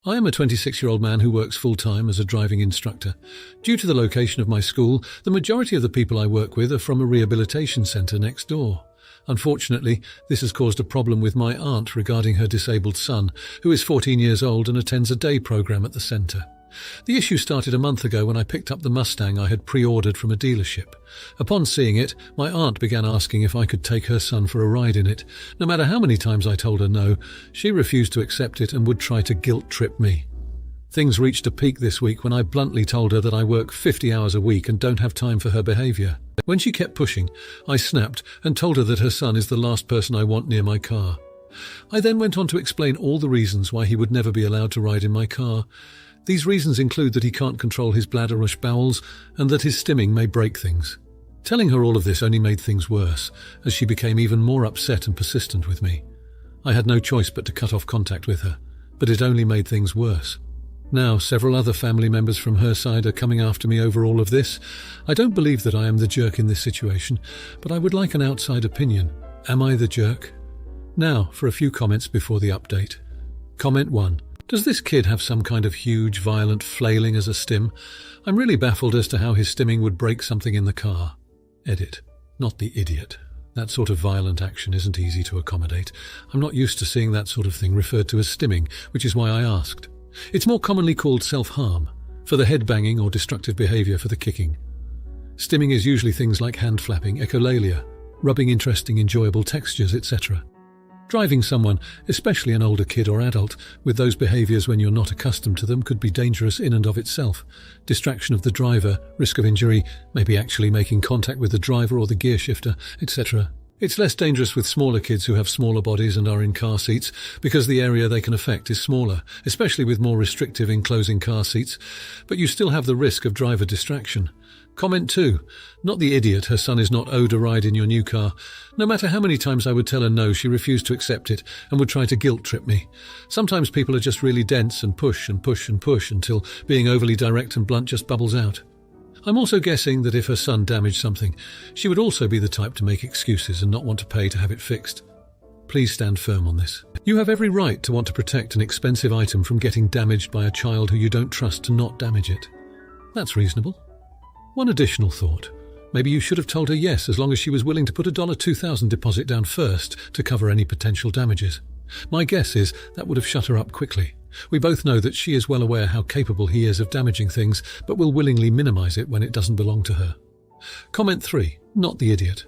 I am a 26-year-old man who works full-time as a driving instructor. Due to the location of my school, the majority of the people I work with are from a rehabilitation centre next door. Unfortunately, this has caused a problem with my aunt regarding her disabled son, who is 14 years old and attends a day program at the centre. The issue started a month ago when I picked up the Mustang I had pre-ordered from a dealership. Upon seeing it, my aunt began asking if I could take her son for a ride in it. No matter how many times I told her no, she refused to accept it and would try to guilt-trip me. Things reached a peak this week when I bluntly told her that I work 50 hours a week and don't have time for her behaviour. When she kept pushing, I snapped and told her that her son is the last person I want near my car. I then went on to explain all the reasons why he would never be allowed to ride in my car. These reasons include that he can't control his bladder/bowels and that his stimming may break things. Telling her all of this only made things worse, as she became even more upset and persistent with me. I had no choice but to cut off contact with her, but it only made things worse. Now, several other family members from her side are coming after me over all of this. I don't believe that I am the jerk in this situation, but I would like an outside opinion. Am I the jerk? Now, for a few comments before the update. Comment 1. Does this kid have some kind of huge, violent flailing as a stim? I'm really baffled as to how his stimming would break something in the car. Edit. Not the idiot. That sort of violent action isn't easy to accommodate. I'm not used to seeing that sort of thing referred to as stimming, which is why I asked. It's more commonly called self-harm, for the head banging or destructive behaviour for the kicking. Stimming is usually things like hand flapping, echolalia, rubbing interesting, enjoyable textures, etc. Driving someone, especially an older kid or adult, with those behaviours when you're not accustomed to them could be dangerous in and of itself. Distraction of the driver, risk of injury, maybe actually making contact with the driver or the gear shifter, etc. It's less dangerous with smaller kids who have smaller bodies and are in car seats, because the area they can affect is smaller, especially with more restrictive enclosing car seats, but you still have the risk of driver distraction. Comment 2. Not the idiot, her son is not owed a ride in your new car. No matter how many times I would tell her no, she refused to accept it and would try to guilt-trip me. Sometimes people are just really dense and push and push and push until being overly direct and blunt just bubbles out. I'm also guessing that if her son damaged something, she would also be the type to make excuses and not want to pay to have it fixed. Please stand firm on this. You have every right to want to protect an expensive item from getting damaged by a child who you don't trust to not damage it. That's reasonable. One additional thought. Maybe you should have told her yes, as long as she was willing to put a $2,000 deposit down first to cover any potential damages. My guess is that would have shut her up quickly. We both know that she is well aware how capable he is of damaging things, but will willingly minimize it when it doesn't belong to her. Comment 3. Not the idiot.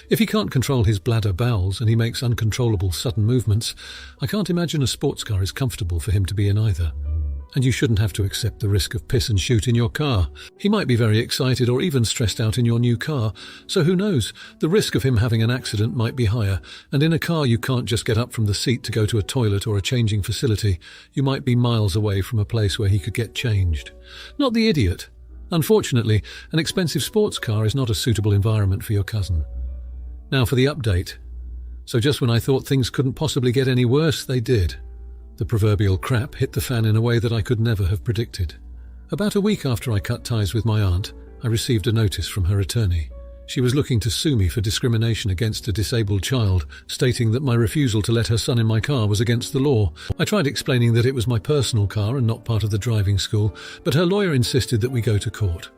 If he can't control his bladder bowels and he makes uncontrollable sudden movements, I can't imagine a sports car is comfortable for him to be in either. And you shouldn't have to accept the risk of piss and shoot in your car. He might be very excited or even stressed out in your new car, so who knows, the risk of him having an accident might be higher, and in a car you can't just get up from the seat to go to a toilet or a changing facility. You might be miles away from a place where he could get changed. Not the idiot. Unfortunately, an expensive sports car is not a suitable environment for your cousin. Now for the update. So just when I thought things couldn't possibly get any worse, they did. The proverbial crap hit the fan in a way that I could never have predicted. About a week after I cut ties with my aunt, I received a notice from her attorney. She was looking to sue me for discrimination against a disabled child, stating that my refusal to let her son in my car was against the law. I tried explaining that it was my personal car and not part of the driving school, but her lawyer insisted that we go to court.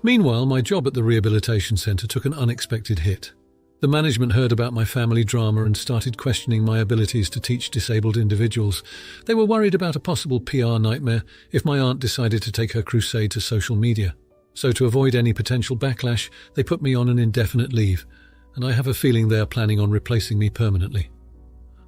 Meanwhile, my job at the rehabilitation centre took an unexpected hit. The management heard about my family drama and started questioning my abilities to teach disabled individuals. They were worried about a possible PR nightmare if my aunt decided to take her crusade to social media. So to avoid any potential backlash, they put me on an indefinite leave, and I have a feeling they are planning on replacing me permanently.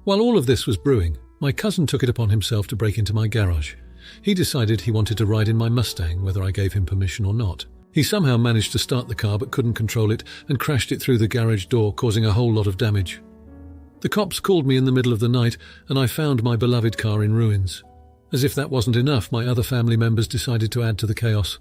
While all of this was brewing, my cousin took it upon himself to break into my garage. He decided he wanted to ride in my Mustang, whether I gave him permission or not. He somehow managed to start the car but couldn't control it and crashed it through the garage door, causing a whole lot of damage. The cops called me in the middle of the night and I found my beloved car in ruins. As if that wasn't enough, my other family members decided to add to the chaos.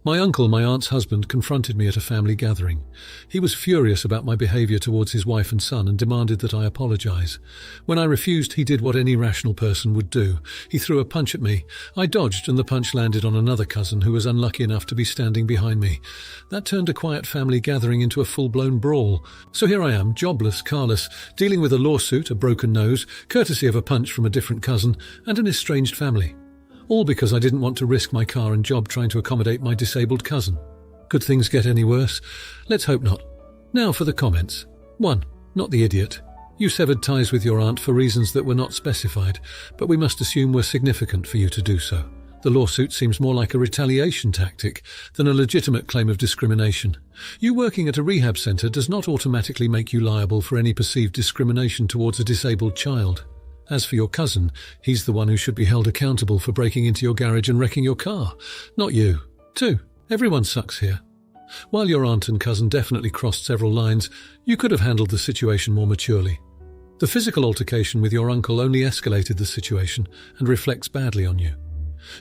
My uncle, my aunt's husband, confronted me at a family gathering. He was furious about my behaviour towards his wife and son and demanded that I apologise. When I refused, he did what any rational person would do. He threw a punch at me. I dodged and the punch landed on another cousin who was unlucky enough to be standing behind me. That turned a quiet family gathering into a full-blown brawl. So here I am, jobless, carless, dealing with a lawsuit, a broken nose, courtesy of a punch from a different cousin, and an estranged family. All because I didn't want to risk my car and job trying to accommodate my disabled cousin. Could things get any worse? Let's hope not. Now for the comments. 1. Not the idiot. You severed ties with your aunt for reasons that were not specified, but we must assume were significant for you to do so. The lawsuit seems more like a retaliation tactic than a legitimate claim of discrimination. You working at a rehab centre does not automatically make you liable for any perceived discrimination towards a disabled child. As for your cousin, he's the one who should be held accountable for breaking into your garage and wrecking your car, not you. 2. Everyone sucks here. While your aunt and cousin definitely crossed several lines, you could have handled the situation more maturely. The physical altercation with your uncle only escalated the situation and reflects badly on you.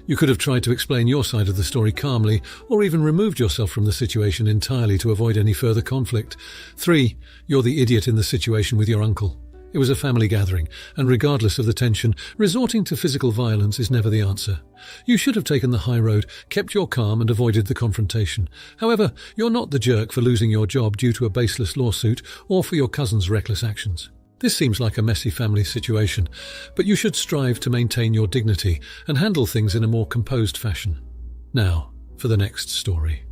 You could have tried to explain your side of the story calmly, or even removed yourself from the situation entirely to avoid any further conflict. 3. You're the idiot in the situation with your uncle. It was a family gathering, and regardless of the tension, resorting to physical violence is never the answer. You should have taken the high road, kept your calm and avoided the confrontation. However, you're not the jerk for losing your job due to a baseless lawsuit or for your cousin's reckless actions. This seems like a messy family situation, but you should strive to maintain your dignity and handle things in a more composed fashion. Now, for the next story.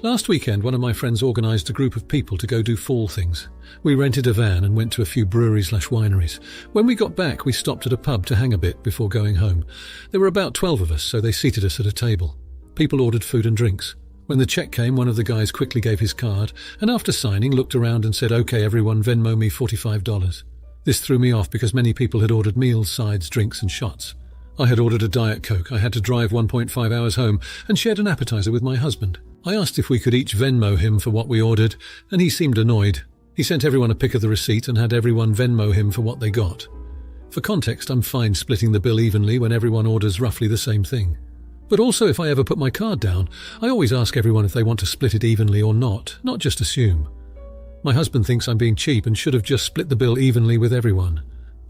Last weekend, one of my friends organised a group of people to go do fall things. We rented a van and went to a few breweries/wineries. When we got back, we stopped at a pub to hang a bit before going home. There were about 12 of us, so they seated us at a table. People ordered food and drinks. When the check came, one of the guys quickly gave his card, and after signing, looked around and said, "Okay, everyone, Venmo me $45. This threw me off because many people had ordered meals, sides, drinks and shots. I had ordered a Diet Coke. I had to drive 1.5 hours home and shared an appetizer with my husband. I asked if we could each Venmo him for what we ordered, and he seemed annoyed. He sent everyone a pic of the receipt and had everyone Venmo him for what they got. For context, I'm fine splitting the bill evenly when everyone orders roughly the same thing. But also, if I ever put my card down, I always ask everyone if they want to split it evenly or not just assume. My husband thinks I'm being cheap and should have just split the bill evenly with everyone.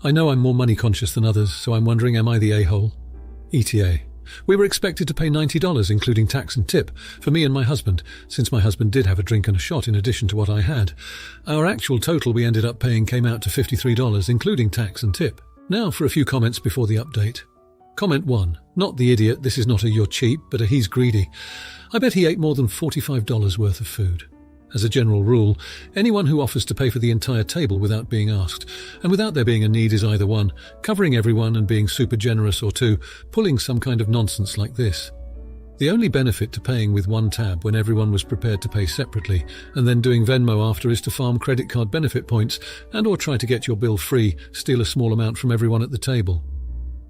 I know I'm more money conscious than others, so I'm wondering, am I the a-hole? ETA. We were expected to pay $90, including tax and tip, for me and my husband, since my husband did have a drink and a shot in addition to what I had. Our actual total we ended up paying came out to $53, including tax and tip. Now for a few comments before the update. Comment 1. Not the idiot, this is not a "you're cheap", but a "he's greedy". I bet he ate more than $45 worth of food. As a general rule, anyone who offers to pay for the entire table without being asked, and without there being a need, is either 1, covering everyone and being super generous, or 2, pulling some kind of nonsense like this. The only benefit to paying with one tab when everyone was prepared to pay separately, and then doing Venmo after, is to farm credit card benefit points and or try to get your bill free, steal a small amount from everyone at the table.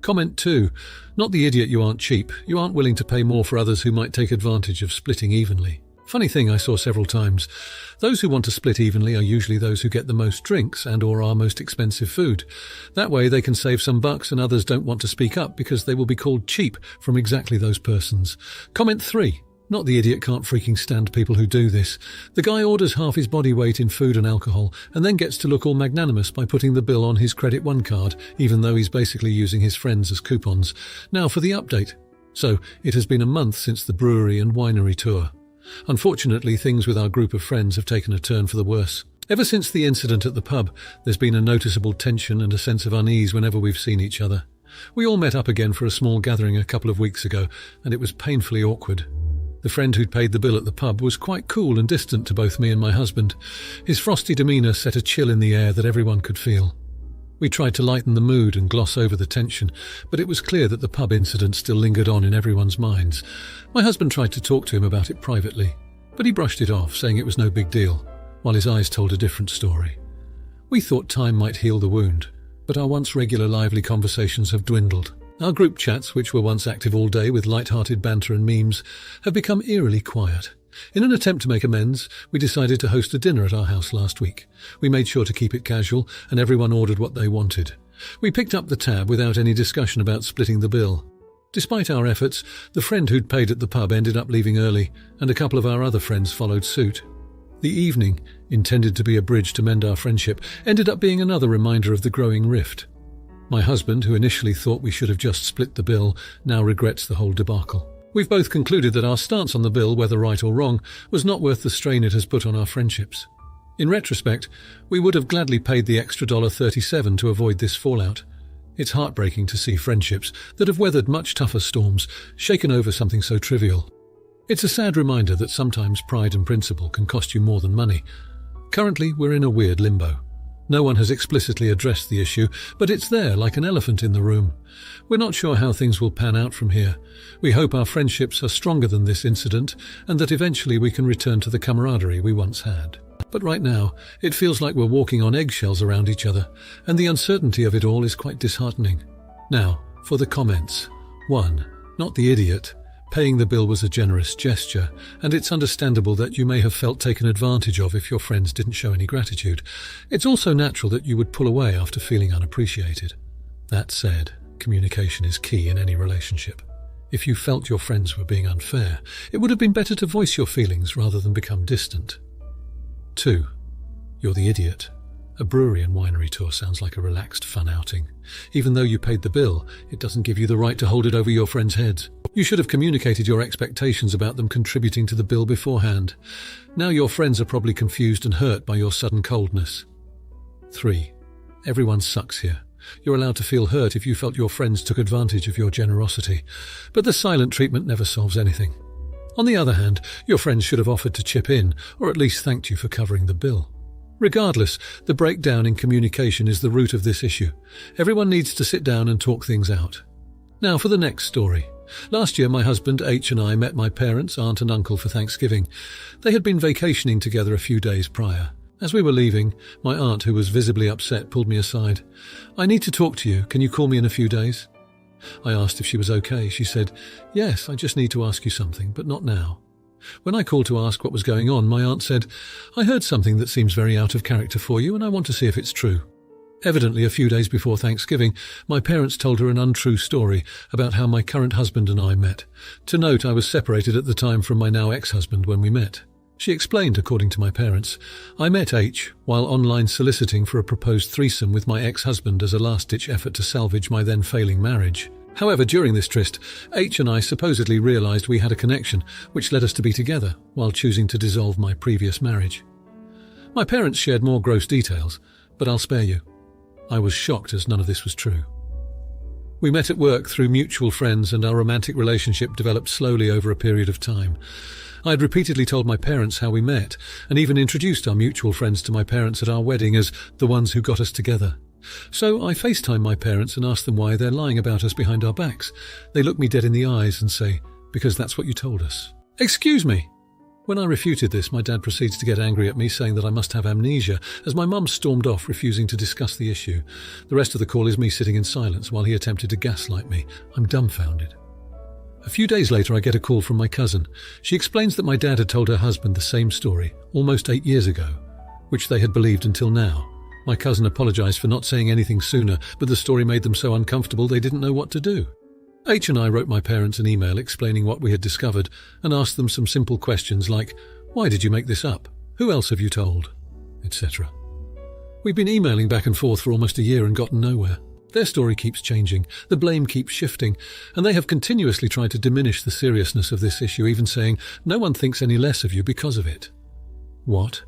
Comment 2. Not the idiot, you aren't cheap. You aren't willing to pay more for others who might take advantage of splitting evenly. Funny thing I saw several times. Those who want to split evenly are usually those who get the most drinks and or our most expensive food. That way they can save some bucks, and others don't want to speak up because they will be called cheap from exactly those persons. Comment 3. Not the idiot can't freaking stand people who do this. The guy orders half his body weight in food and alcohol and then gets to look all magnanimous by putting the bill on his Credit One card, even though he's basically using his friends as coupons. Now for the update. So, it has been a month since the brewery and winery tour. Unfortunately, things with our group of friends have taken a turn for the worse. Ever since the incident at the pub, there's been a noticeable tension and a sense of unease whenever we've seen each other. We all met up again for a small gathering a couple of weeks ago, and it was painfully awkward. The friend who'd paid the bill at the pub was quite cool and distant to both me and my husband. His frosty demeanour set a chill in the air that everyone could feel. We tried to lighten the mood and gloss over the tension, but it was clear that the pub incident still lingered on in everyone's minds. My husband tried to talk to him about it privately, but he brushed it off, saying it was no big deal, while his eyes told a different story. We thought time might heal the wound, but our once regular lively conversations have dwindled. Our group chats, which were once active all day with light-hearted banter and memes, have become eerily quiet. In an attempt to make amends, we decided to host a dinner at our house last week. We made sure to keep it casual, and everyone ordered what they wanted. We picked up the tab without any discussion about splitting the bill. Despite our efforts, the friend who'd paid at the pub ended up leaving early, and a couple of our other friends followed suit. The evening, intended to be a bridge to mend our friendship, ended up being another reminder of the growing rift. My husband, who initially thought we should have just split the bill, now regrets the whole debacle. We've both concluded that our stance on the bill, whether right or wrong, was not worth the strain it has put on our friendships. In retrospect, we would have gladly paid the extra $37 to avoid this fallout. It's heartbreaking to see friendships that have weathered much tougher storms shaken over something so trivial. It's a sad reminder that sometimes pride and principle can cost you more than money. Currently, we're in a weird limbo. No one has explicitly addressed the issue, but it's there like an elephant in the room. We're not sure how things will pan out from here. We hope our friendships are stronger than this incident and that eventually we can return to the camaraderie we once had. But right now, it feels like we're walking on eggshells around each other, and the uncertainty of it all is quite disheartening. Now, for the comments. 1. Not the idiot. Paying the bill was a generous gesture, and it's understandable that you may have felt taken advantage of if your friends didn't show any gratitude. It's also natural that you would pull away after feeling unappreciated. That said, communication is key in any relationship. If you felt your friends were being unfair, it would have been better to voice your feelings rather than become distant. 2. You're the idiot. A brewery and winery tour sounds like a relaxed, fun outing. Even though you paid the bill, it doesn't give you the right to hold it over your friends' heads. You should have communicated your expectations about them contributing to the bill beforehand. Now your friends are probably confused and hurt by your sudden coldness. 3. Everyone sucks here. You're allowed to feel hurt if you felt your friends took advantage of your generosity, but the silent treatment never solves anything. On the other hand, your friends should have offered to chip in, or at least thanked you for covering the bill. Regardless, the breakdown in communication is the root of this issue. Everyone needs to sit down and talk things out. Now for the next story. Last year, my husband H and I met my parents, aunt and uncle for Thanksgiving. They had been vacationing together a few days prior. As we were leaving, my aunt, who was visibly upset, pulled me aside. "I need to talk to you. Can you call me in a few days?" I asked if she was okay. She said, "Yes, I just need to ask you something, but not now." When I called to ask what was going on, my aunt said, "I heard something that seems very out of character for you, and I want to see if it's true." Evidently, a few days before Thanksgiving, my parents told her an untrue story about how my current husband and I met. To note, I was separated at the time from my now ex-husband when we met. She explained, according to my parents, "I met H while online soliciting for a proposed threesome with my ex-husband as a last-ditch effort to salvage my then failing marriage. However, during this tryst, H and I supposedly realised we had a connection, which led us to be together, while choosing to dissolve my previous marriage." My parents shared more gross details, but I'll spare you. I was shocked as none of this was true. We met at work through mutual friends, and our romantic relationship developed slowly over a period of time. I had repeatedly told my parents how we met, and even introduced our mutual friends to my parents at our wedding as the ones who got us together. So I FaceTime my parents and ask them why they're lying about us behind our backs. They look me dead in the eyes and say, "Because that's what you told us." Excuse me! When I refuted this, my dad proceeds to get angry at me, saying that I must have amnesia, as my mum stormed off, refusing to discuss the issue. The rest of the call is me sitting in silence while he attempted to gaslight me. I'm dumbfounded. A few days later, I get a call from my cousin. She explains that my dad had told her husband the same story, almost 8 years ago, which they had believed until now. My cousin apologised for not saying anything sooner, but the story made them so uncomfortable they didn't know what to do. H and I wrote my parents an email explaining what we had discovered and asked them some simple questions like, "Why did you make this up? Who else have you told?" etc. We've been emailing back and forth for almost a year and gotten nowhere. Their story keeps changing, the blame keeps shifting, and they have continuously tried to diminish the seriousness of this issue, even saying, "No one thinks any less of you because of it." What?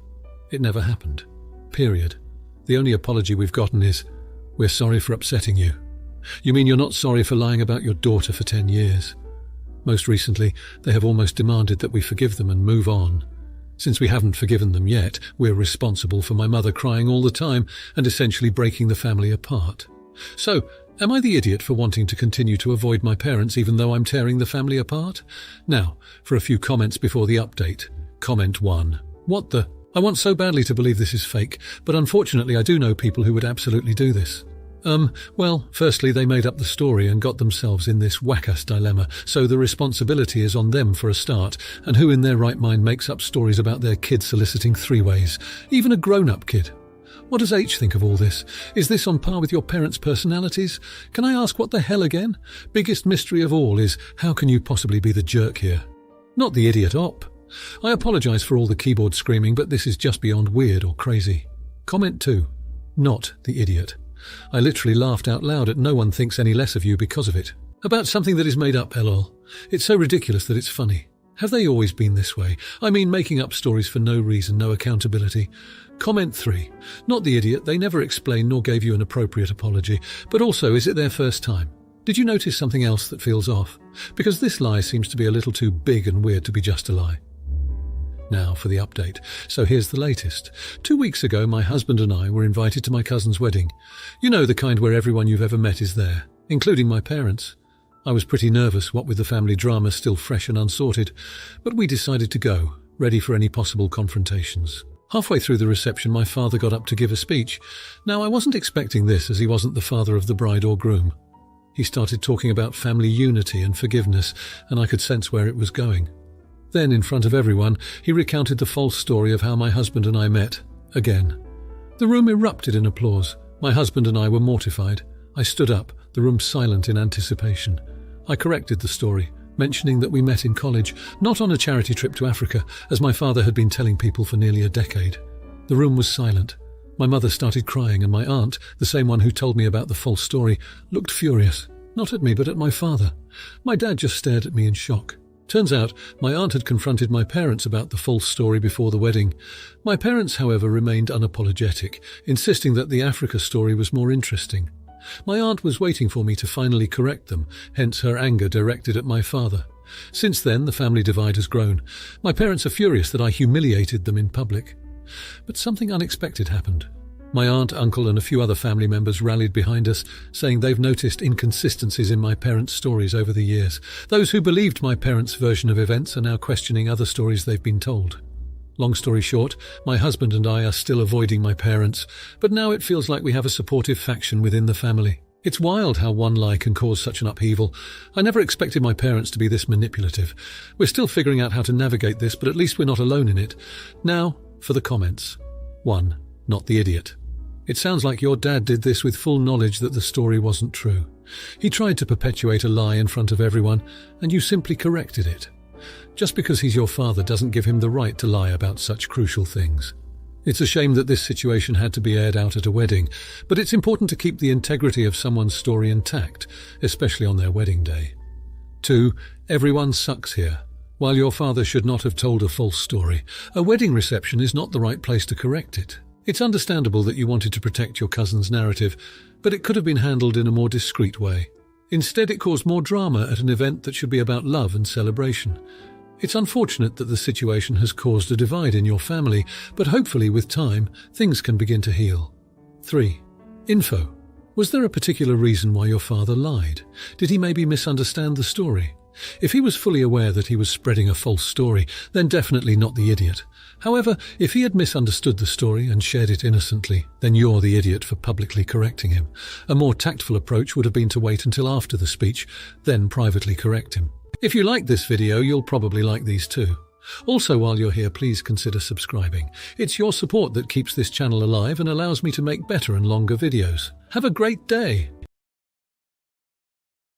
It never happened. Period. The only apology we've gotten is, "We're sorry for upsetting you." You mean you're not sorry for lying about your daughter for 10 years? Most recently, they have almost demanded that we forgive them and move on. Since we haven't forgiven them yet, we're responsible for my mother crying all the time and essentially breaking the family apart. So, am I the idiot for wanting to continue to avoid my parents even though I'm tearing the family apart? Now, for a few comments before the update. Comment 1. What the? I want so badly to believe this is fake, but unfortunately I do know people who would absolutely do this. Well, firstly, they made up the story and got themselves in this whack-ass dilemma, so the responsibility is on them for a start, and who in their right mind makes up stories about their kid soliciting three-ways? Even a grown-up kid. What does H think of all this? Is this on par with your parents' personalities? Can I ask what the hell again? Biggest mystery of all is, how can you possibly be the jerk here? Not the idiot op. I apologise for all the keyboard screaming, but this is just beyond weird or crazy. Comment 2. Not the idiot. I literally laughed out loud at "no one thinks any less of you because of it." About something that is made up, lol. It's so ridiculous that it's funny. Have they always been this way? I mean, making up stories for no reason, no accountability. Comment 3. Not the idiot, they never explained nor gave you an appropriate apology. But also, is it their first time? Did you notice something else that feels off? Because this lie seems to be a little too big and weird to be just a lie. Now for the update. So here's the latest. 2 weeks ago, my husband and I were invited to my cousin's wedding. You know, the kind where everyone you've ever met is there, including my parents. I was pretty nervous, what with the family drama still fresh and unsorted, but we decided to go, ready for any possible confrontations. Halfway through the reception, my father got up to give a speech. Now, I wasn't expecting this, as he wasn't the father of the bride or groom. He started talking about family unity and forgiveness, and I could sense where it was going. Then, in front of everyone, he recounted the false story of how my husband and I met, again. The room erupted in applause. My husband and I were mortified. I stood up, the room silent in anticipation. I corrected the story, mentioning that we met in college, not on a charity trip to Africa, as my father had been telling people for nearly a decade. The room was silent. My mother started crying, and my aunt, the same one who told me about the false story, looked furious. Not at me, but at my father. My dad just stared at me in shock. Turns out, my aunt had confronted my parents about the false story before the wedding. My parents, however, remained unapologetic, insisting that the Africa story was more interesting. My aunt was waiting for me to finally correct them, hence her anger directed at my father. Since then, the family divide has grown. My parents are furious that I humiliated them in public. But something unexpected happened. My aunt, uncle, and a few other family members rallied behind us, saying they've noticed inconsistencies in my parents' stories over the years. Those who believed my parents' version of events are now questioning other stories they've been told. Long story short, my husband and I are still avoiding my parents, but now it feels like we have a supportive faction within the family. It's wild how one lie can cause such an upheaval. I never expected my parents to be this manipulative. We're still figuring out how to navigate this, but at least we're not alone in it. Now, for the comments. 1. Not the idiot. It sounds like your dad did this with full knowledge that the story wasn't true. He tried to perpetuate a lie in front of everyone, and you simply corrected it. Just because he's your father doesn't give him the right to lie about such crucial things. It's a shame that this situation had to be aired out at a wedding, but it's important to keep the integrity of someone's story intact, especially on their wedding day. 2. Everyone sucks here. While your father should not have told a false story, a wedding reception is not the right place to correct it. It's understandable that you wanted to protect your cousin's narrative, but it could have been handled in a more discreet way. Instead, it caused more drama at an event that should be about love and celebration. It's unfortunate that the situation has caused a divide in your family, but hopefully with time, things can begin to heal. 3. Info. Was there a particular reason why your father lied? Did he maybe misunderstand the story? If he was fully aware that he was spreading a false story, then definitely not the idiot. However, if he had misunderstood the story and shared it innocently, then you're the idiot for publicly correcting him. A more tactful approach would have been to wait until after the speech, then privately correct him. If you like this video, you'll probably like these too. Also, while you're here, please consider subscribing. It's your support that keeps this channel alive and allows me to make better and longer videos. Have a great day!